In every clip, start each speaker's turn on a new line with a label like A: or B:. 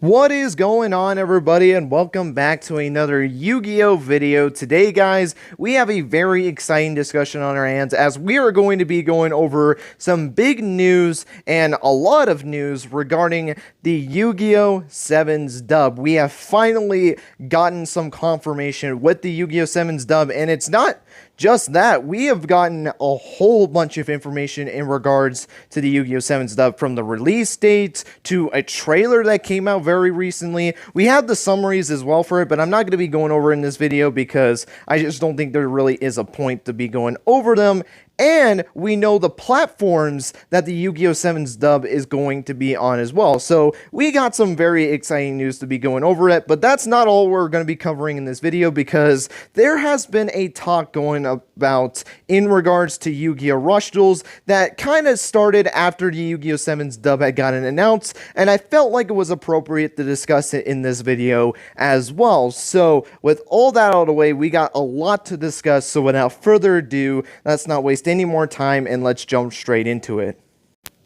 A: What is going on, everybody, and welcome back to another Yu-Gi-Oh video. Today, guys, we have a very exciting discussion on our hands as we are going to be going over some big news and a lot of news regarding the Yu-Gi-Oh 7's dub. We have finally gotten some confirmation with the Yu-Gi-Oh 7's dub, and it's not just that, we have gotten a whole bunch of information in regards to the Yu-Gi-Oh 7's dub, from the release date to a trailer that came out very recently. We have the summaries as well for it, but I'm not going to be going over in this video because I just don't think there really is a point to be going over them. And we know the platforms that the Yu-Gi-Oh 7's dub is going to be on as well. So we got some very exciting news to be going over it, but that's not all we're going to be covering in this video, because there has been a talk going about in regards to Yu-Gi-Oh Rush Duels that kind of started after the Yu-Gi-Oh 7's dub had gotten announced, and I felt like it was appropriate to discuss it in this video as well. So with all that out of the way, we got a lot to discuss, so without further ado, let's not waste any more time and let's jump straight into it.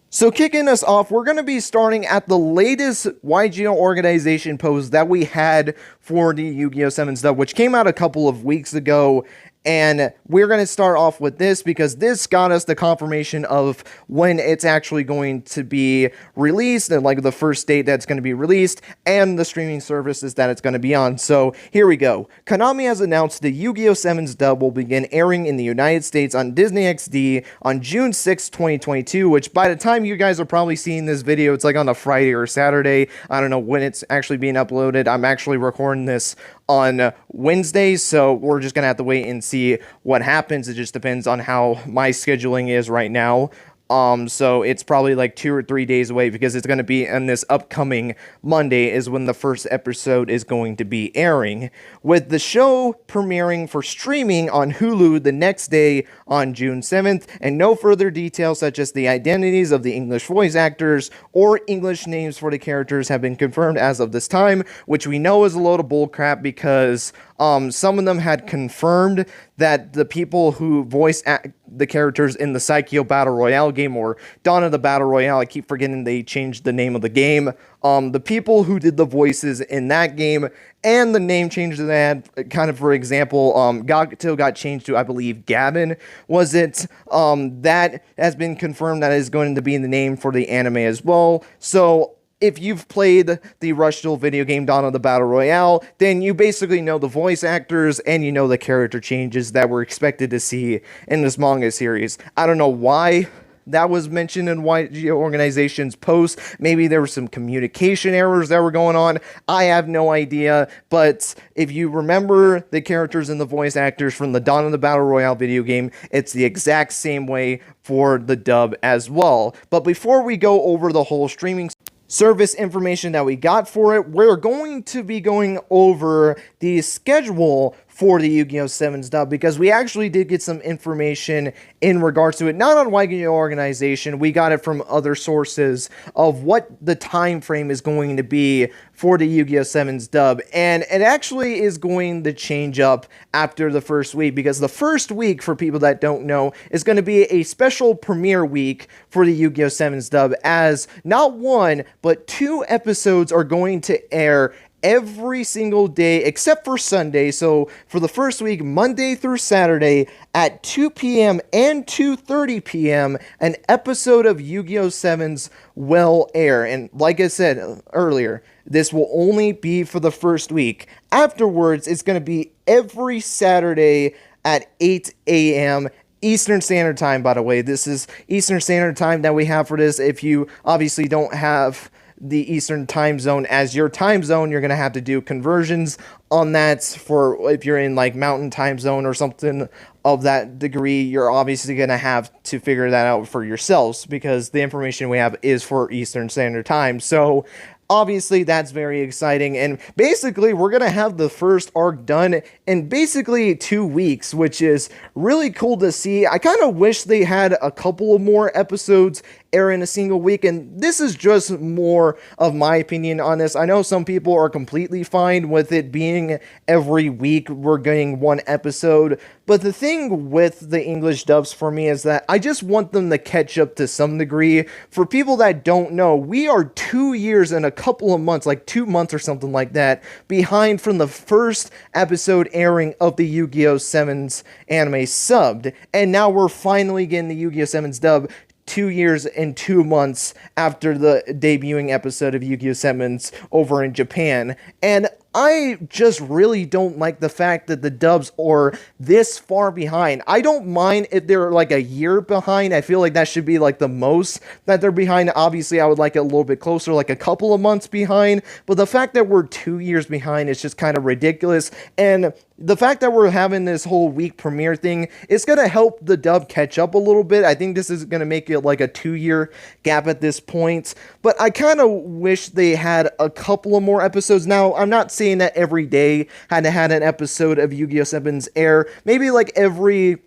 A: So kicking us off, we're going to be starting at the latest Yugioh organization post that we had for the Yu-Gi-Oh 7's dub, which came out a couple of weeks ago. And we're going to start off with this because this got us the confirmation of when it's actually going to be released, and like the first date that's going to be released, and the streaming services that it's going to be on. So here we go. Konami has announced the Yu-Gi-Oh 7's dub will begin airing in the United States on Disney XD on June 6, 2022, which by the time you guys are probably seeing this video, it's like on a Friday or Saturday. I don't know when it's actually being uploaded. I'm actually recording this on Wednesdays, so we're just gonna have to wait and see what happens. It just depends on how my scheduling is right now. So it's probably like 2 or 3 days away, because it's going to be on this upcoming Monday is when the first episode is going to be airing, with the show premiering for streaming on Hulu the next day on June 7th, and no further details such as the identities of the English voice actors or English names for the characters have been confirmed as of this time, which we know is a load of bullcrap, because some of them had confirmed that the people who voice the characters in the Yugioh Battle Royale game, or Dawn of the Battle Royale, I keep forgetting they changed the name of the game, the people who did the voices in that game, and the name changes they had, kind of, for example, Yugioh got changed to, I believe, Gavin, was it? That has been confirmed that is going to be the name for the anime as well. So if you've played the Rush Duel video game Dawn of the Battle Royale, then you basically know the voice actors and you know the character changes that we're expected to see in this manga series. I don't know why that was mentioned in Yugioh organization's post. Maybe there were some communication errors that were going on. I have no idea. But if you remember the characters and the voice actors from the Dawn of the Battle Royale video game, it's the exact same way for the dub as well. But before we go over the whole streaming service information that we got for it, we're going to be going over the schedule for the Yu-Gi-Oh 7's dub, because we actually did get some information in regards to it, not on Yugioh organization, we got it from other sources, of what the time frame is going to be for the Yu-Gi-Oh 7's dub, and it actually is going to change up after the first week, because the first week, for people that don't know, is going to be a special premiere week for the Yu-Gi-Oh 7's dub, as not one, but 2 episodes are going to air every single day except for Sunday. So for the first week, Monday through Saturday at 2 p.m. and 2:30 p.m., an episode of Yu-Gi-Oh 7's will air. And like I said earlier, this will only be for the first week. Afterwards, it's going to be every Saturday at 8 a.m. Eastern Standard Time, by the way. This is Eastern Standard Time that we have for this. If you obviously don't have the Eastern time zone as your time zone, you're going to have to do conversions on that. For if you're in like Mountain time zone or something of that degree, you're obviously going to have to figure that out for yourselves, because the information we have is for Eastern Standard Time. So obviously that's very exciting, and basically we're going to have the first arc done in basically 2 weeks, which is really cool to see. I kind of wish they had a couple of more episodes air in a single week, and this is just more of my opinion on this. I know some people are completely fine with it being every week we're getting one episode, but the thing with the English dubs for me is that I just want them to catch up to some degree. For people that don't know, we are 2 years and a couple of months, like 2 months or something like that, behind from the first episode airing of the Yu-Gi-Oh! 7's anime subbed. And now we're finally getting the Yu-Gi-Oh! 7's dub 2 years and 2 months after the debuting episode of Yu-Gi-Oh! 7's over in Japan. And I just really don't like the fact that the dubs are this far behind. I don't mind if they're like a year behind. I feel like that should be like the most that they're behind. Obviously, I would like it a little bit closer, like a couple of months behind. But the fact that we're 2 years behind is just kind of ridiculous. And the fact that we're having this whole week premiere thing, it's going to help the dub catch up a little bit. I think this is going to make it like a 2-year gap at this point. But I kind of wish they had a couple of more episodes. Now, I'm not saying that every day had to have an episode of Yu-Gi-Oh! 7's air. Maybe like every,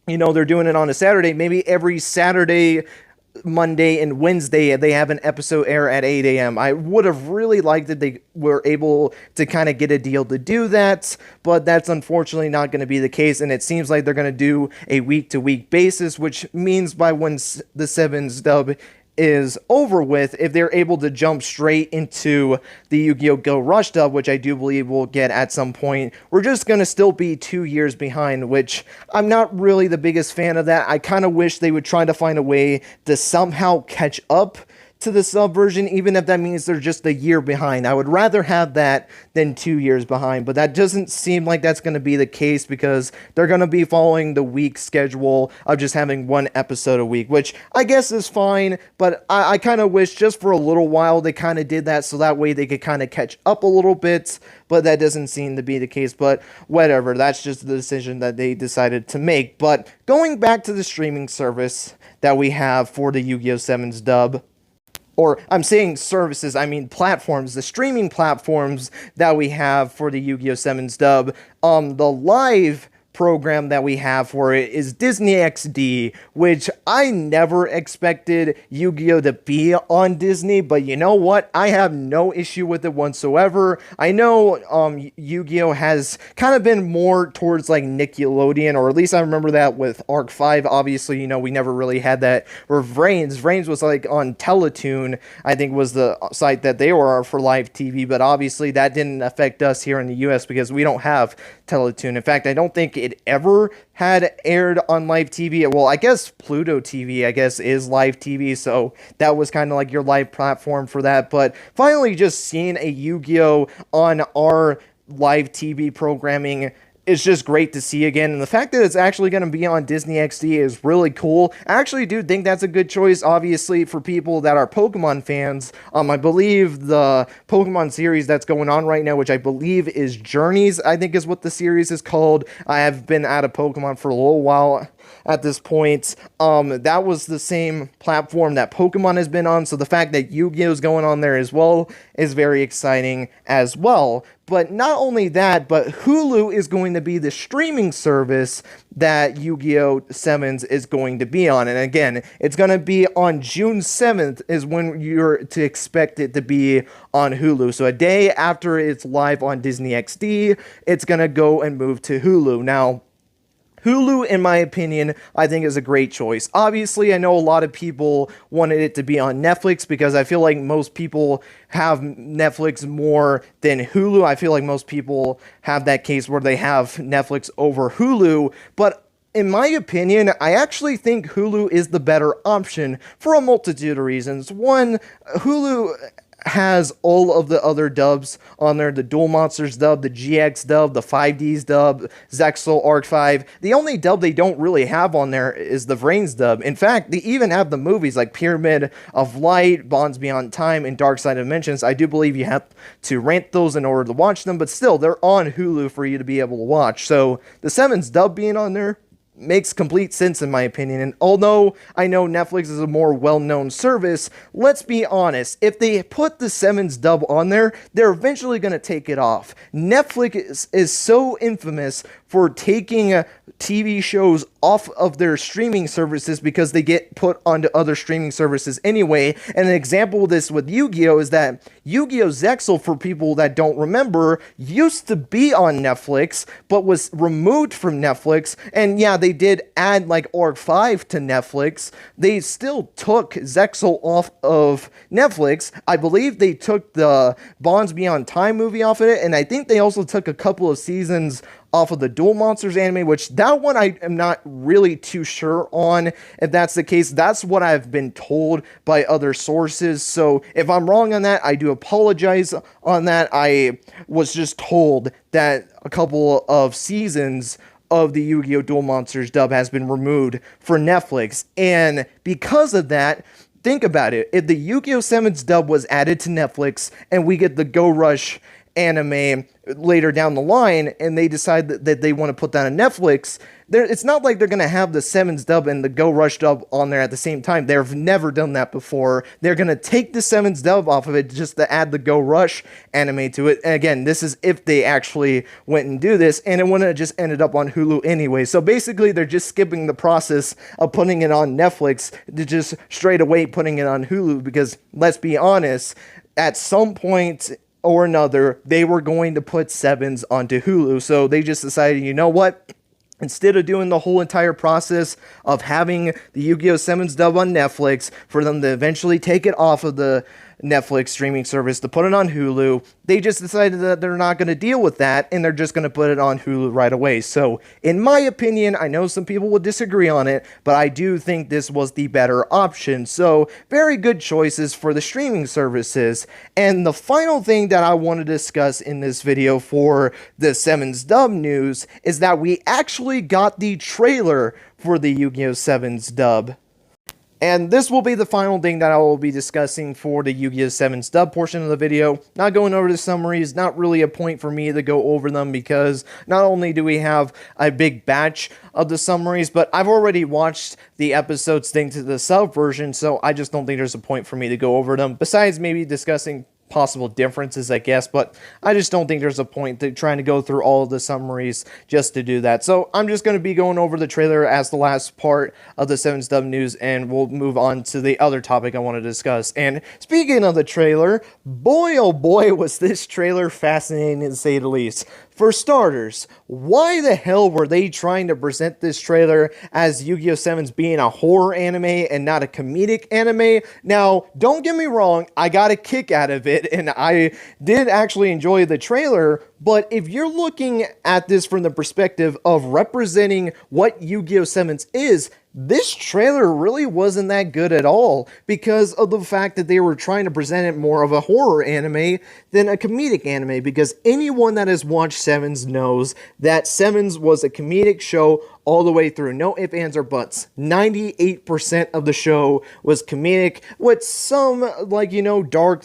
A: they're doing it on a Saturday. Maybe every Saturday, Monday, and Wednesday they have an episode air at 8 a.m. I would have really liked that they were able to kind of get a deal to do that, but that's unfortunately not going to be the case, and it seems like they're going to do a week-to-week basis, which means by when the 7's dub is over with, if they're able to jump straight into the Yu-Gi-Oh! Go Rush dub, which I do believe we'll get at some point, we're just going to still be 2 years behind, which I'm not really the biggest fan of that. I kind of wish they would try to find a way to somehow catch up to the sub version, even if that means they're just a year behind. I would rather have that than 2 years behind, but that doesn't seem like that's going to be the case because they're going to be following the week schedule of just having one episode a week, which I guess is fine, but I kind of wish just for a little while they kind of did that so that way they could kind of catch up a little bit, but that doesn't seem to be the case. But whatever, that's just the decision that they decided to make. But going back to the streaming service that we have for the Yu-Gi-Oh! 7's dub, or I'm saying services, I mean platforms, the streaming platforms that we have for the Yu-Gi-Oh! 7's dub, the live program that we have for it is Disney XD, which I never expected Yu-Gi-Oh! To be on Disney, but you know what? I have no issue with it whatsoever. I know Yu-Gi-Oh! Has kind of been more towards like Nickelodeon, or at least I remember that with Arc 5. Obviously, we never really had that. Or Vrains was like on Teletoon, I think was the site that they were for live TV, but obviously that didn't affect us here in the US because we don't have Teletoon. In fact, I don't think it ever had aired on live TV. Well, I guess Pluto TV, is live TV, so that was kind of like your live platform for that. But finally, just seeing a Yu-Gi-Oh! On our live TV programming is just great to see again, and the fact that it's actually going to be on Disney XD is really cool. I actually do think that's a good choice, obviously, for people that are Pokemon fans. I believe the Pokemon series that's going on right now, which I believe is Journeys, I think is what the series is called. I have been out of Pokemon for a little while at this point. That was the same platform that Pokemon has been on, so the fact that Yu-Gi-Oh! Is going on there as well is very exciting as well. But not only that, but Hulu is going to be the streaming service that Yu-Gi-Oh! 7's is going to be on. And again, it's going to be on June 7th is when you're to expect it to be on Hulu. So a day after it's live on Disney XD, it's going to go and move to Hulu. Now, Hulu, in my opinion, I think is a great choice. Obviously, I know a lot of people wanted it to be on Netflix because I feel like most people have Netflix more than Hulu. I feel like most people have that case where they have Netflix over Hulu, but in my opinion, I actually think Hulu is the better option for a multitude of reasons. One, Hulu has all of the other dubs on there, the Duel Monsters dub, the GX dub, the 5Ds dub, Zexal, Arc 5. The only dub they don't really have on there is the Vrains dub. In fact, they even have the movies like Pyramid of Light, Bonds Beyond Time, and Dark Side Dimensions. I do believe you have to rent those in order to watch them, but still, they're on Hulu for you to be able to watch. So the 7's dub being on there makes complete sense in my opinion. And although I know Netflix is a more well-known service, let's be honest, if they put the Sevens dub on there, they're eventually going to take it off. Netflix is so infamous for taking TV shows off of their streaming services because they get put onto other streaming services anyway. And an example of this with Yu-Gi-Oh is that Yu-Gi-Oh! Zexal, for people that don't remember, used to be on Netflix, but was removed from Netflix. And yeah, they did add like Arc 5 to Netflix. They still took Zexal off of Netflix. I believe they took the Bonds Beyond Time movie off of it, and I think they also took a couple of seasons off of the Duel Monsters anime, which that one I am not really too sure on if that's the case. That's what I've been told by other sources, so if I'm wrong on that, I do apologize on that. I was just told that a couple of seasons of the Yu-Gi-Oh! Duel Monsters dub has been removed for Netflix, and because of that, think about it. If the Yu-Gi-Oh! 7's dub was added to Netflix and we get the Go Rush anime later down the line, and they decide that they want to put that on Netflix, it's not like they're going to have the Sevens dub and the Go Rush dub on there at the same time. They've never done that before. They're going to take the Sevens dub off of it just to add the Go Rush anime to it. And again, this is if they actually went and do this, and it wouldn't have just ended up on Hulu anyway. So basically, they're just skipping the process of putting it on Netflix to just straight away putting it on Hulu, because let's be honest, at some point or another, they were going to put Sevens onto Hulu. So they just decided, you know what? Instead of doing the whole entire process of having the Yu-Gi-Oh! 7's dub on Netflix, for them to eventually take it off of the Netflix streaming service to put it on Hulu, they just decided that they're not going to deal with that, and they're just going to put it on Hulu right away. So, in my opinion, I know some people would disagree on it, but I do think this was the better option. So, very good choices for the streaming services. And the final thing that I want to discuss in this video for the 7's dub news is that we actually got the trailer for the Yu-Gi-Oh! 7's dub. And this will be the final thing that I will be discussing for the Yu-Gi-Oh! 7's dub portion of the video. Not going over the summaries, not really a point for me to go over them, because not only do we have a big batch of the summaries, but I've already watched the episodes thing to the sub version, so I just don't think there's a point for me to go over them, besides maybe discussing possible differences, I guess, but I just don't think there's a point to trying to go through all of the summaries just to do that. So I'm just going to be going over the trailer as the last part of the 7's dub news, and we'll move on to the other topic I want to discuss. And speaking of the trailer, boy oh boy was this trailer fascinating to say the least. For starters, why the hell were they trying to present this trailer as Yu-Gi-Oh! 7's being a horror anime and not a comedic anime? Now, don't get me wrong, I got a kick out of it, and I did actually enjoy the trailer, but if you're looking at this from the perspective of representing what Yu-Gi-Oh! 7's is, this trailer really wasn't that good at all, because of the fact that they were trying to present it more of a horror anime than a comedic anime, because anyone that has watched Sevens knows that Sevens was a comedic show all the way through. No ifs, ands, or buts. 98% of the show was comedic, with some, like, you know, dark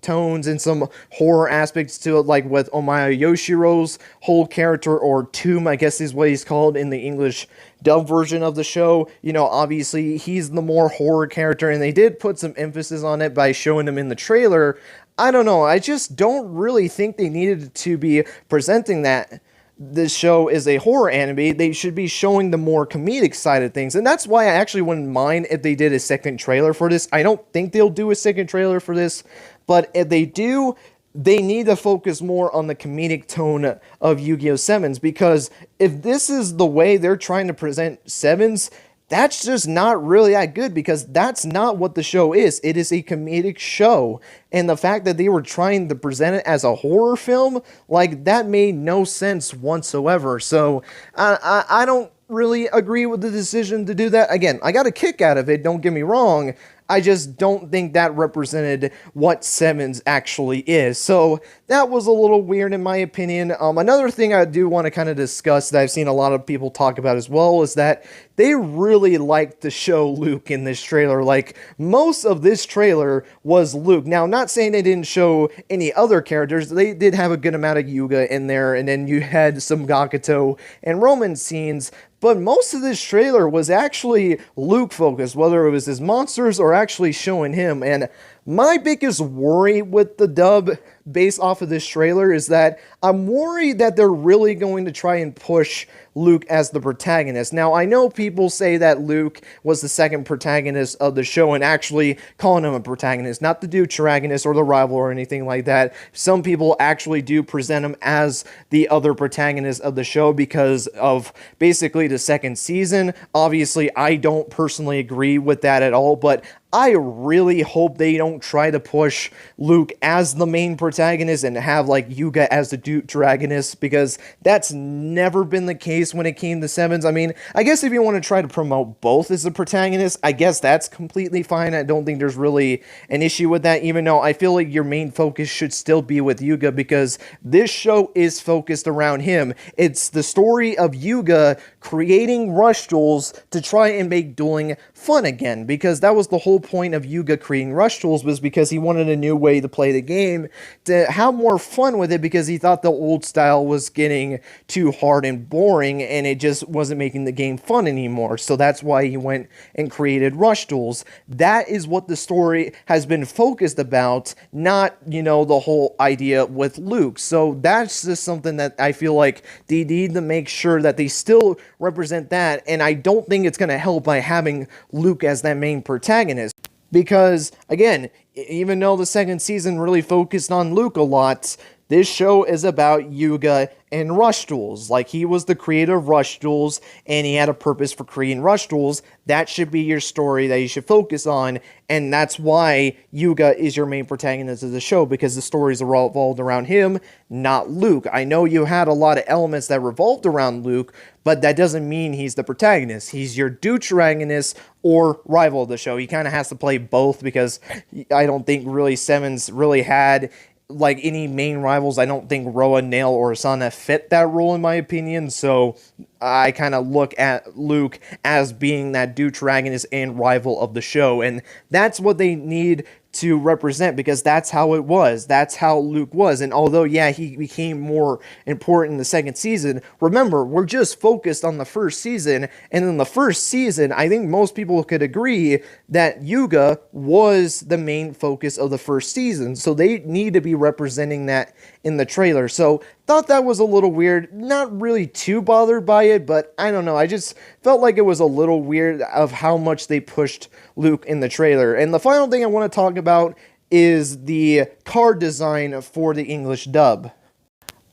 A: tones and some horror aspects to it, like with Omaya Yoshiro's whole character, or Tomb, I guess is what he's called in the English dub version of the show. You know, obviously, he's the more horror character, and they did put some emphasis on it by showing him in the trailer. I don't know, I just don't really think they needed to be presenting that this show is a horror anime. They should be showing the more comedic side of things, and that's why I actually wouldn't mind if they did a second trailer for this. I don't think they'll do a second trailer for this, but if they do, they need to focus more on the comedic tone of Yu-Gi-Oh! 7's, because if this is the way they're trying to present 7's, that's just not really that good, because that's not what the show is. It is a comedic show, and the fact that they were trying to present it as a horror film, like, that made no sense whatsoever. So I don't really agree with the decision to do that. Again, I got a kick out of it, don't get me wrong. I just don't think that represented what 7's actually is. So that was a little weird in my opinion. Another thing I do want to kind of discuss that I've seen a lot of people talk about as well is that they really liked to show Luke in this trailer. Like, most of this trailer was Luke. Now, not saying they didn't show any other characters. They did have a good amount of Yuga in there, and then you had some Gakuto and Roman scenes. but most of this trailer was actually Luke focused, whether it was his monsters or actually showing him. And my biggest worry with the dub based off of this trailer is that I'm worried that they're really going to try and push Luke as the protagonist. Now, I know people say that Luke was the second protagonist of the show and actually calling him a protagonist, not the deuteragonist or the rival or anything like that. Some people actually do present him as the other protagonist of the show because of basically the second season. Obviously, I don't personally agree with that at all, but I really hope they don't try to push Luke as the main protagonist and have like Yugioh as the deuteragonist, because that's never been the case when it came to Sevens. I mean, I guess if you want to try to promote both as the protagonist, I guess that's completely fine. I don't think there's really an issue with that, even though I feel like your main focus should still be with Yugioh, because this show is focused around him. It's the story of Yugioh creating Rush Duels to try and make dueling fun again, because that was the whole point of Yugioh creating Rush Duels, was because he wanted a new way to play the game, to have more fun with it, because he thought the old style was getting too hard and boring and it just wasn't making the game fun anymore. So that's why he went and created Rush Duels. That is what the story has been focused about, not, you know, the whole idea with Luke. So that's just something that I feel like they need to make sure that they still represent that, and I don't think it's going to help by having Luke as that main protagonist. Because, again, even though the second season really focused on Luke a lot, this show is about Yugioh and Rush Duels. Like, he was the creator of Rush Duels, and he had a purpose for creating Rush Duels. That should be your story that you should focus on, and that's why Yugioh is your main protagonist of the show, because the stories are all revolved around him, not Luke. I know you had a lot of elements that revolved around Luke, but that doesn't mean he's the protagonist. He's your deuteragonist or rival of the show. He kind of has to play both, because I don't think really Sevens really had like any main rivals. I don't think Roa, Nail, or Asana fit that role in my opinion, so I kind of look at Luke as being that deuteragonist and rival of the show, and that's what they need to represent, because that's how it was. That's how Luke was. And although, yeah, he became more important in the second season, remember, we're just focused on the first season, and in the first season, I think most people could agree that Yugioh was the main focus of the first season, so they need to be representing that in the trailer. So thought that was a little weird. Not really too bothered by it, but I don't know. I just felt like it was a little weird of how much they pushed Luke in the trailer. And the final thing I want to talk about is the card design for the English dub.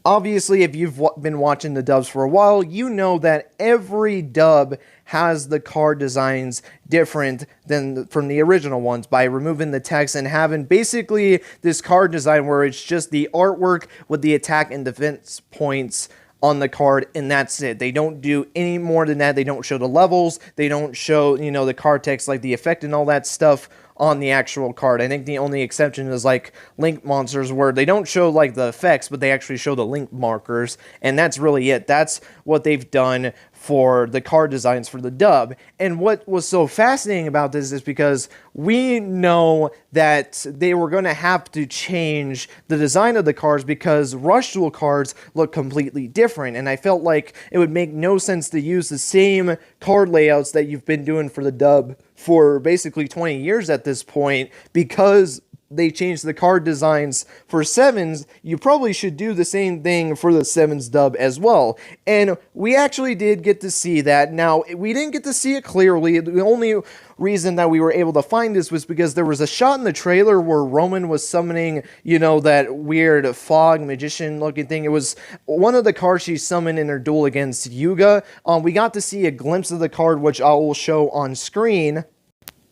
A: Obviously, if you've been watching the dubs for a while, you know that every dub has the card designs different than from the original ones, by removing the text and having basically this card design where it's just the artwork with the attack and defense points on the card, and that's it. They don't do any more than that. They don't show the levels. They don't show, you know, the card text like the effect and all that stuff on the actual card. I think the only exception is like Link Monsters, where they don't show like the effects, but they actually show the link markers, and that's really it. That's what they've done for the card designs for the dub. And what was so fascinating about this is because we know that they were going to have to change the design of the cards, because Rush Duel cards look completely different, and I felt like it would make no sense to use the same card layouts that you've been doing for the dub for basically 20 years at this point, because they changed the card designs for Sevens. You probably should do the same thing for the Sevens dub as well. And we actually did get to see that. Now, we didn't get to see it clearly. The only reason that we were able to find this was because there was a shot in the trailer where Roman was summoning, you know, that weird fog magician looking thing. It was one of the cards she summoned in her duel against Yugioh. We got to see a glimpse of the card, which I will show on screen.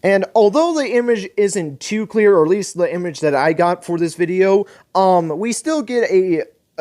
A: And although the image isn't too clear, or at least the image that I got for this video, we still get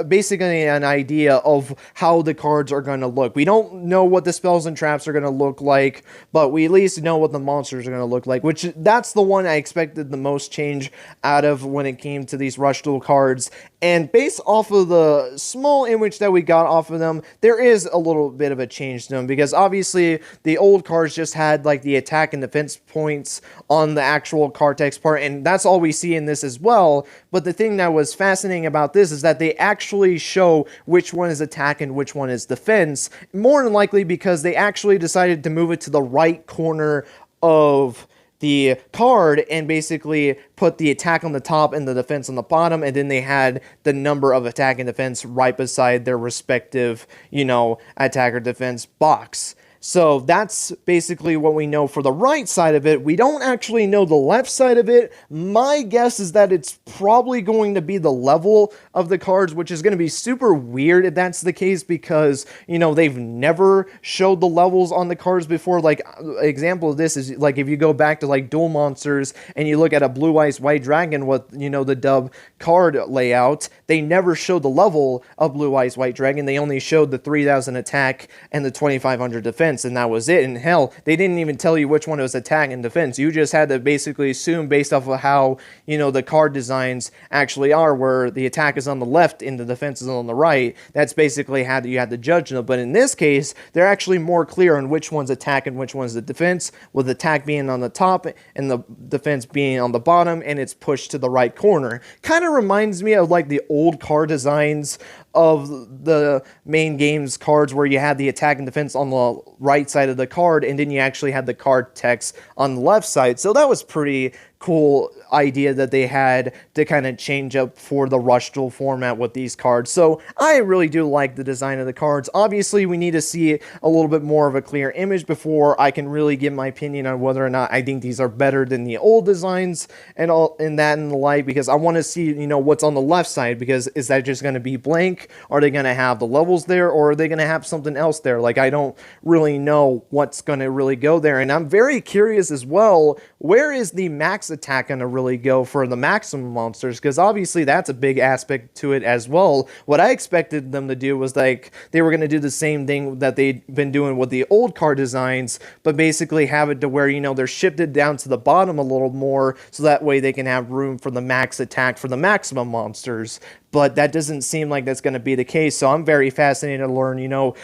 A: basically an idea of how the cards are going to look. We don't know what the spells and traps are going to look like, but we at least know what the monsters are going to look like, which that's the one I expected the most change out of when it came to these Rush Duel cards. And based off of the small image that we got off of them, there is a little bit of a change to them, because obviously the old cards just had like the attack and defense points on the actual card text part, and that's all we see in this as well. But the thing that was fascinating about this is that they actually show which one is attack and which one is defense, more than likely because they actually decided to move it to the right corner of the card and basically put the attack on the top and the defense on the bottom, and then they had the number of attack and defense right beside their respective, attack or defense box. So that's basically what we know for the right side of it. We don't actually know the left side of it. My guess is that it's probably going to be the level of the cards, which is going to be super weird if that's the case, because, they've never showed the levels on the cards before. Like, example of this is, like, if you go back to, like, Duel Monsters and you look at a Blue Eyes White Dragon with, the dub card layout, they never showed the level of Blue Eyes White Dragon. They only showed the 3,000 attack and the 2,500 defense, and that was it. And hell, they didn't even tell you which one was attack and defense. You just had to basically assume based off of how, the card designs actually are, where the attack is on the left and the defense is on the right. That's basically how you had to judge them. But in this case, they're actually more clear on which one's attack and which one's the defense, with attack being on the top and the defense being on the bottom, and it's pushed to the right corner. Kind of reminds me of like the old card designs of the main games cards, where you had the attack and defense on the right side of the card, and then you actually had the card text on the left side. So that was pretty cool idea that they had to kind of change up for the Rush Duel format with these cards. So I really do like the design of the cards. Obviously, we need to see a little bit more of a clear image before I can really give my opinion on whether or not I think these are better than the old designs and all in that and the like, because I want to see, what's on the left side, because is that just going to be blank? Are they going to have the levels there, or are they going to have something else there? Like, I don't really know what's going to really go there. And I'm very curious as well, where is the max attack going to really go for the maximum monsters? Because obviously that's a big aspect to it as well. What I expected them to do was like they were going to do the same thing that they'd been doing with the old card designs, but basically have it to where, they're shifted down to the bottom a little more, so that way they can have room for the max attack for the maximum monsters. But that doesn't seem like that's going to be the case. So I'm very fascinated to learn,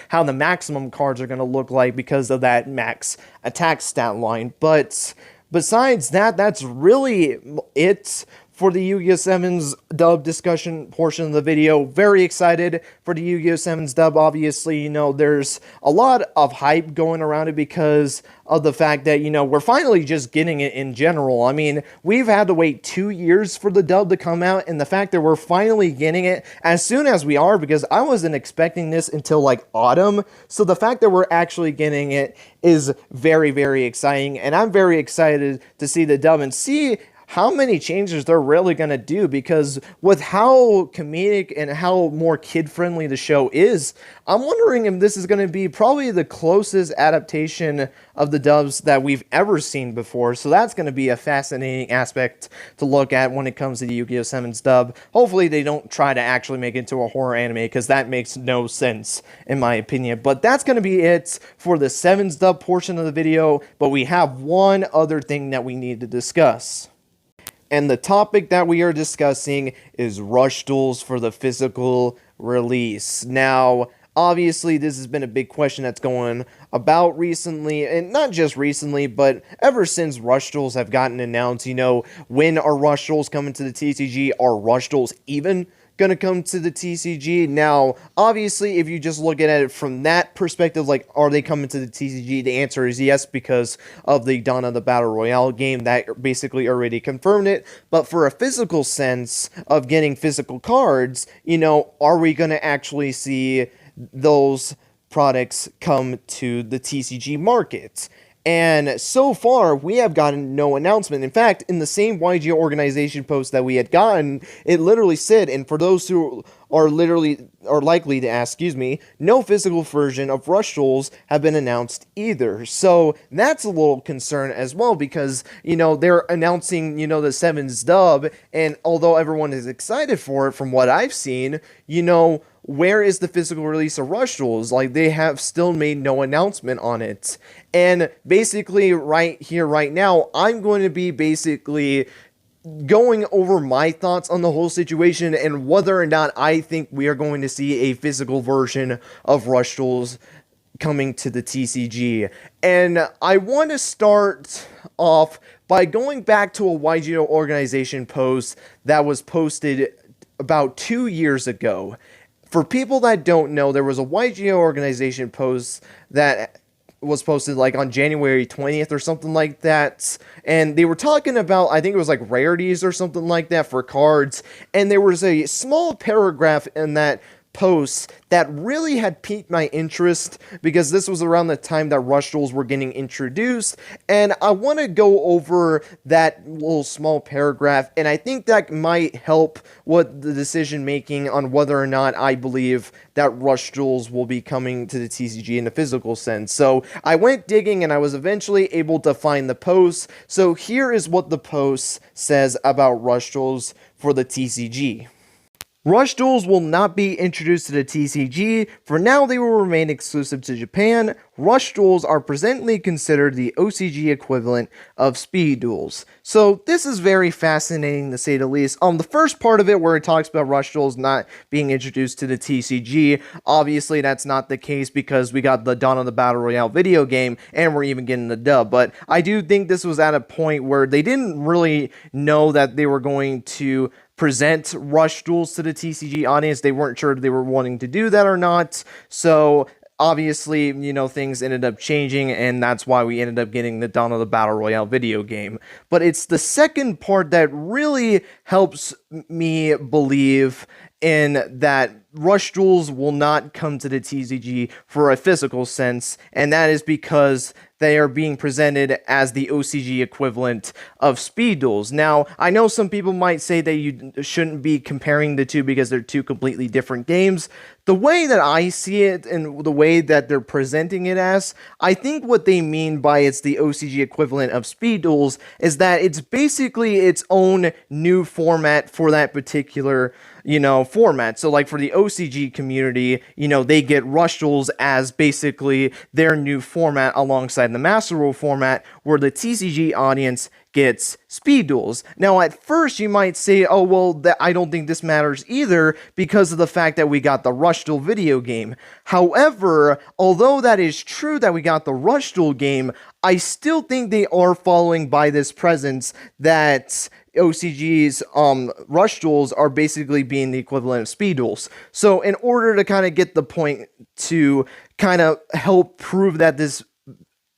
A: how the maximum cards are going to look like because of that max attack stat line. But besides that, that's really it for the Yu-Gi-Oh! 7's dub discussion portion of the video. Very excited for the Yu-Gi-Oh! 7's dub. Obviously, there's a lot of hype going around it because of the fact that, we're finally just getting it in general. I mean, we've had to wait 2 years for the dub to come out, and the fact that we're finally getting it as soon as we are, because I wasn't expecting this until like autumn. So the fact that we're actually getting it is very, very exciting, and I'm very excited to see the dub and see how many changes they're really going to do, because with how comedic and how more kid-friendly the show is, I'm wondering if this is going to be probably the closest adaptation of the dubs that we've ever seen before. So that's going to be a fascinating aspect to look at when it comes to the Yu-Gi-Oh! 7's dub. Hopefully they don't try to actually make it into a horror anime, because that makes no sense in my opinion. But that's going to be it for the 7's dub portion of the video, but we have one other thing that we need to discuss. And the topic that we are discussing is Rush Duels for the physical release. Now, obviously, this has been a big question that's going about recently, and not just recently, but ever since Rush Duels have gotten announced. When are Rush Duels coming to the TCG? Are Rush Duels even gonna come to the TCG? Now, obviously, if you just look at it from that perspective, like, are they coming to the TCG? The answer is yes, because of the Dawn of the Battle Royale game that basically already confirmed it. But for a physical sense of getting physical cards, are we gonna actually see those products come to the TCG market? And so far, we have gotten no announcement. In fact, in the same YG organization post that we had gotten, it literally said, and for those who are likely to ask, no physical version of Rush Duels have been announced either. So that's a little concern as well, because, they're announcing, the 7's dub, and although everyone is excited for it from what I've seen, where is the physical release of Rush Duels? Like, they have still made no announcement on it. And basically, right here, right now, I'm going to be basically going over my thoughts on the whole situation and whether or not I think we are going to see a physical version of Rush Duels coming to the TCG. And I want to start off by going back to a Yugioh organization post that was posted about 2 years ago. For people that don't know, there was a Yugioh organization post that was posted like on January 20th or something like that, and they were talking about, I think it was like rarities or something like that for cards, and there was a small paragraph in that posts that really had piqued my interest because this was around the time that Rush Duels were getting introduced, and I want to go over that little small paragraph, and I think that might help with the decision making on whether or not I believe that Rush Duels will be coming to the TCG in a physical sense. So I went digging and I was eventually able to find the post. So here is what the post says about Rush Duels for the TCG. Rush Duels will not be introduced to the TCG. For now, they will remain exclusive to Japan. Rush Duels are presently considered the OCG equivalent of speed duels. So this is very fascinating to say the least. The first part of it where it talks about Rush Duels not being introduced to the TCG, obviously that's not the case because we got the Dawn of the Battle Royale video game and we're even getting the dub. But I do think this was at a point where they didn't really know that they were going to present Rush Duels to the TCG audience. They weren't sure if they were wanting to do that or not. So obviously, things ended up changing, and that's why we ended up getting the Dawn of the Battle Royale video game. But it's the second part that really helps me believe in that Rush Duels will not come to the TCG for a physical sense, and that is because they are being presented as the OCG equivalent of speed duels. Now, I know some people might say that you shouldn't be comparing the two because they're two completely different games. The way that I see it and the way that they're presenting it as, I think what they mean by it's the OCG equivalent of speed duels is that it's basically its own new format for that particular format. So like for the OCG community, they get Rush Duels as basically their new format alongside the Master Rule format, where the TCG audience gets speed duels. Now, at first, you might say, oh, well, I don't think this matters either because of the fact that we got the Rush Duel video game. However, although that is true that we got the Rush Duel game, I still think they are following by this presence that OCG's Rush Duels are basically being the equivalent of speed duels. So in order to kind of get the point to kind of help prove that this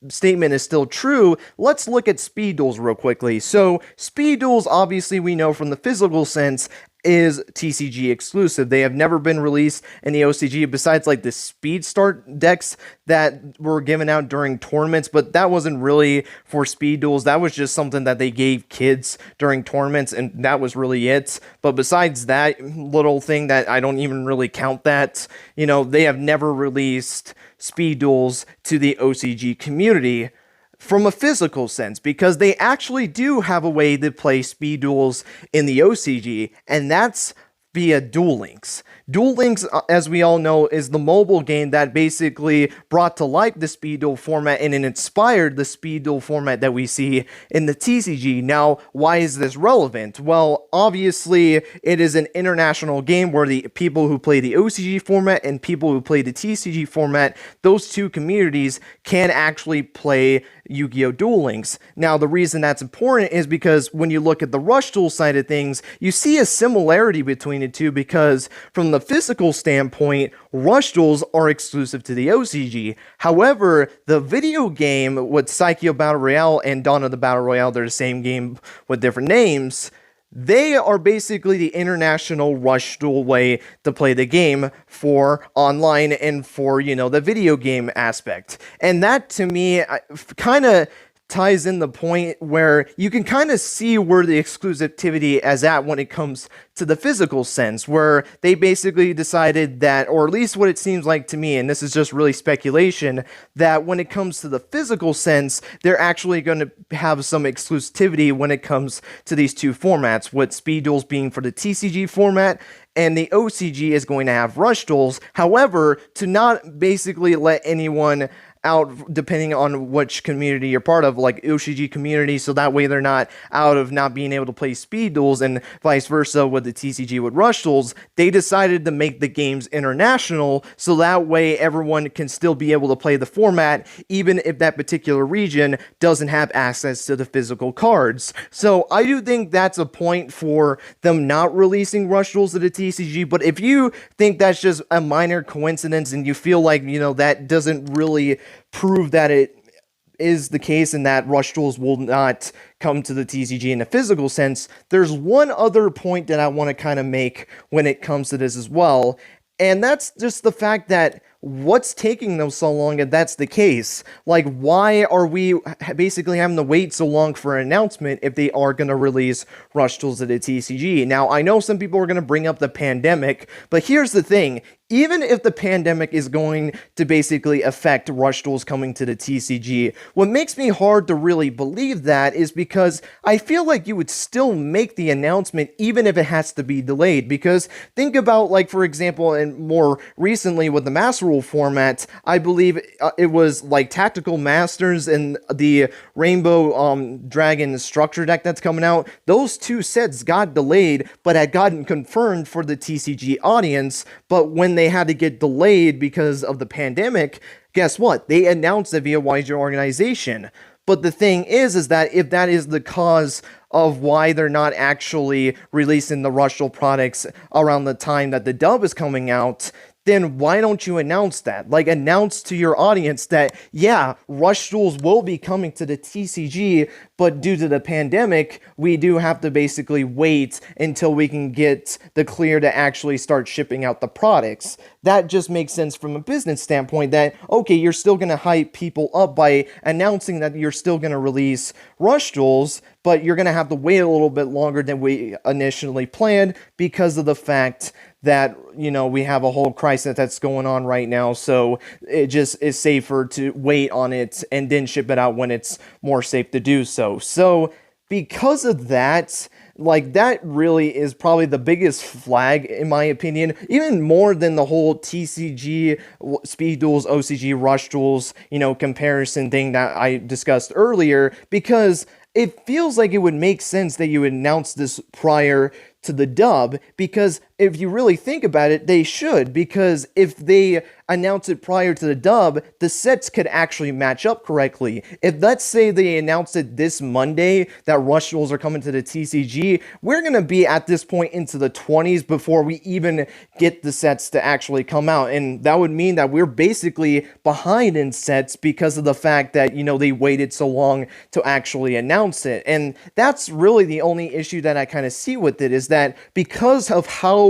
A: statement is still true, let's look at speed duels real quickly. So speed duels, obviously we know from the physical sense, is TCG exclusive. They have never been released in the OCG besides like the speed start decks that were given out during tournaments, but that wasn't really for speed duels. That was just something that they gave kids during tournaments, and that was really it. But besides that little thing that I don't even really count that, they have never released speed duels to the OCG community from a physical sense, because they actually do have a way to play speed duels in the OCG, and that's via Duel Links. Duel Links, as we all know, is the mobile game that basically brought to life the speed duel format and it inspired the speed duel format that we see in the TCG. Now, why is this relevant? Well, obviously, it is an international game where the people who play the OCG format and people who play the TCG format, those two communities can actually play Yu-Gi-Oh! Duel Links. Now, the reason that's important is because when you look at the Rush Duel side of things, you see a similarity between the two, because from the physical standpoint, Rush Duels are exclusive to the OCG. However, the video game with Yugioh Battle Royale and Dawn of the Battle Royale, they're the same game with different names. They are basically the international Rush Duel way to play the game for online and for, the video game aspect. And that, to me, kind of ties in the point where you can kind of see where the exclusivity is at when it comes to the physical sense, where they basically decided that, or at least what it seems like to me, and this is just really speculation, that when it comes to the physical sense, they're actually going to have some exclusivity when it comes to these two formats, with speed duels being for the TCG format and the OCG is going to have Rush Duels. However, to not basically let anyone out depending on which community you're part of, like OCG community, so that way they're not out of not being able to play speed duels, and vice versa with the TCG with Rush Duels. They decided to make the games international, so that way everyone can still be able to play the format, even if that particular region doesn't have access to the physical cards. So I do think that's a point for them not releasing Rush Duels to the TCG, but if you think that's just a minor coincidence and you feel like, that doesn't really prove that it is the case and that Rush Duels will not come to the TCG in a physical sense, there's one other point that I want to kind of make when it comes to this as well, and that's just the fact that what's taking them so long if that's the case? Like, why are we basically having to wait so long for an announcement if they are going to release Rush Duels at the TCG? Now, I know some people are going to bring up the pandemic, but here's the thing. Even if the pandemic is going to basically affect Rush Duels coming to the TCG, what makes me hard to really believe that is because I feel like you would still make the announcement even if it has to be delayed. Because think about, like, for example, and more recently with the Master Rule format, I believe it was like Tactical Masters and the Rainbow Dragon structure deck that's coming out. Those two sets got delayed, but had gotten confirmed for the TCG audience. But when they had to get delayed because of the pandemic, guess what? They announced it via YG Organization. But the thing is that if that is the cause of why they're not actually releasing the Rush Duel products around the time that the dub is coming out, then why don't you announce that? Like, announce to your audience that, yeah, Rush Duels will be coming to the TCG, but due to the pandemic, we do have to basically wait until we can get the clear to actually start shipping out the products. That just makes sense from a business standpoint that, okay, you're still going to hype people up by announcing that you're still going to release Rush Duels, but you're going to have to wait a little bit longer than we initially planned because of the fact that, we have a whole crisis that's going on right now, so it just is safer to wait on it and then ship it out when it's more safe to do so. So, because of that, like, that really is probably the biggest flag, in my opinion, even more than the whole TCG, Speed Duels, OCG, Rush Duels, comparison thing that I discussed earlier, because it feels like it would make sense that you would announce this prior to the dub, because if you really think about it, they should, because if they announce it prior to the dub, the sets could actually match up correctly. If, let's say, they announced it this Monday that Rush Duels are coming to the TCG, we're going to be at this point into the 20s before we even get the sets to actually come out, and that would mean that we're basically behind in sets because of the fact that, they waited so long to actually announce it. And that's really the only issue that I kind of see with it, is that because of how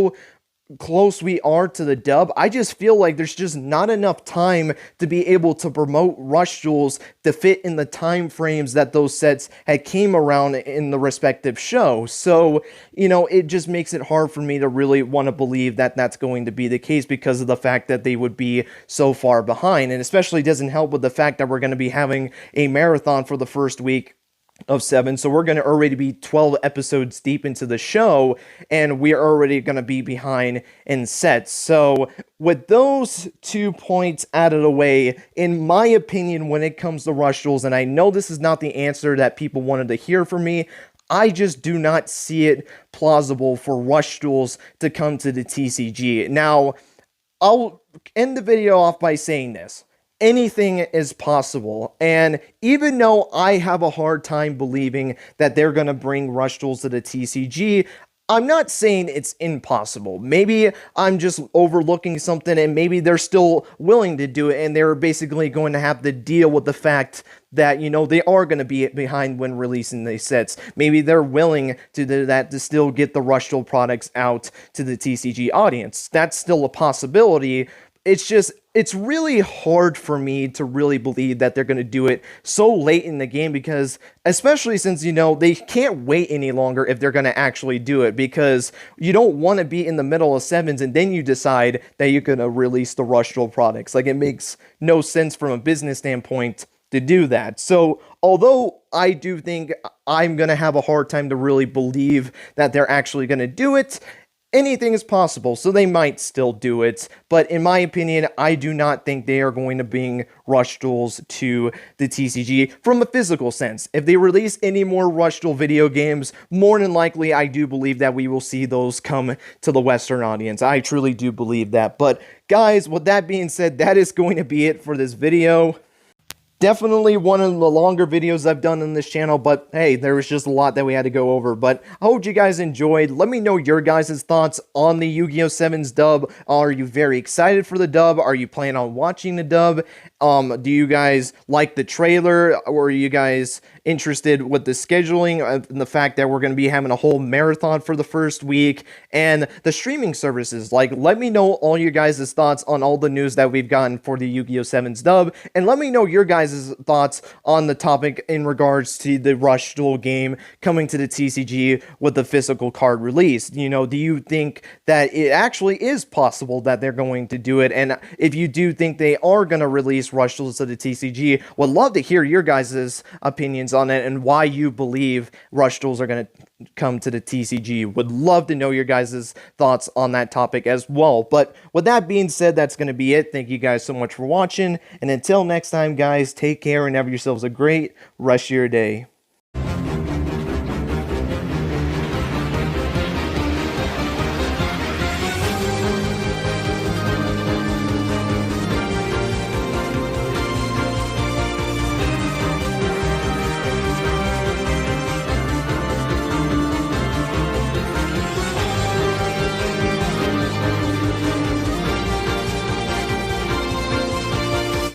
A: close we are to the dub, I just feel like there's just not enough time to be able to promote Rush Duels to fit in the time frames that those sets had came around in the respective show. So, it just makes it hard for me to really want to believe that that's going to be the case because of the fact that they would be so far behind. And especially doesn't help with the fact that we're going to be having a marathon for the first week of 7, so we're going to already be 12 episodes deep into the show, and we're already going to be behind in sets. So, with those 2 points out of the way, in my opinion, when it comes to Rush Duels, and I know this is not the answer that people wanted to hear from me, I just do not see it plausible for Rush Duels to come to the TCG. Now, I'll end the video off by saying this. Anything is possible, and even though I have a hard time believing that they're going to bring Rush Duels to the TCG, I'm not saying it's impossible. Maybe I'm just overlooking something, and maybe they're still willing to do it, and they're basically going to have to deal with the fact that, they are going to be behind when releasing these sets. Maybe they're willing to do that to still get the Rush Duel products out to the TCG audience. That's still a possibility. It's really hard for me to really believe that they're going to do it so late in the game, because especially since, they can't wait any longer if they're going to actually do it, because you don't want to be in the middle of 7s and then you decide that you're going to release the Rush Duel products. Like, it makes no sense from a business standpoint to do that. So, although I do think I'm going to have a hard time to really believe that they're actually going to do it, anything is possible, so they might still do it. But in my opinion, I do not think they are going to bring Rush Duels to the TCG from a physical sense. If they release any more Rush Duel video games, more than likely, I do believe that we will see those come to the Western audience. I truly do believe that. But guys, with that being said, that is going to be it for this video. Definitely one of the longer videos I've done on this channel, but hey, there was just a lot that we had to go over. But I hope you guys enjoyed. Let me know your guys' thoughts on the Yu-Gi-Oh! 7's dub. Are you very excited for the dub? Are you planning on watching the dub? Do you guys like the trailer? Or are you guys interested with the scheduling and the fact that we're going to be having a whole marathon for the first week and the streaming services? Like, let me know all your guys' thoughts on all the news that we've gotten for the Yu-Gi-Oh! 7's dub, and let me know your guys' thoughts on the topic in regards to the Rush Duel game coming to the TCG with the physical card release. You know, do you think that it actually is possible that they're going to do it? And if you do think they are going to release Rush Duels to the TCG, would love to hear your guys' opinions on it and why you believe Rush Duels are going to come to the TCG. Would love to know your guys' thoughts on that topic as well. But with that being said, that's going to be it. Thank you guys so much for watching, and until next time, guys, take care and have yourselves a great rest of your day.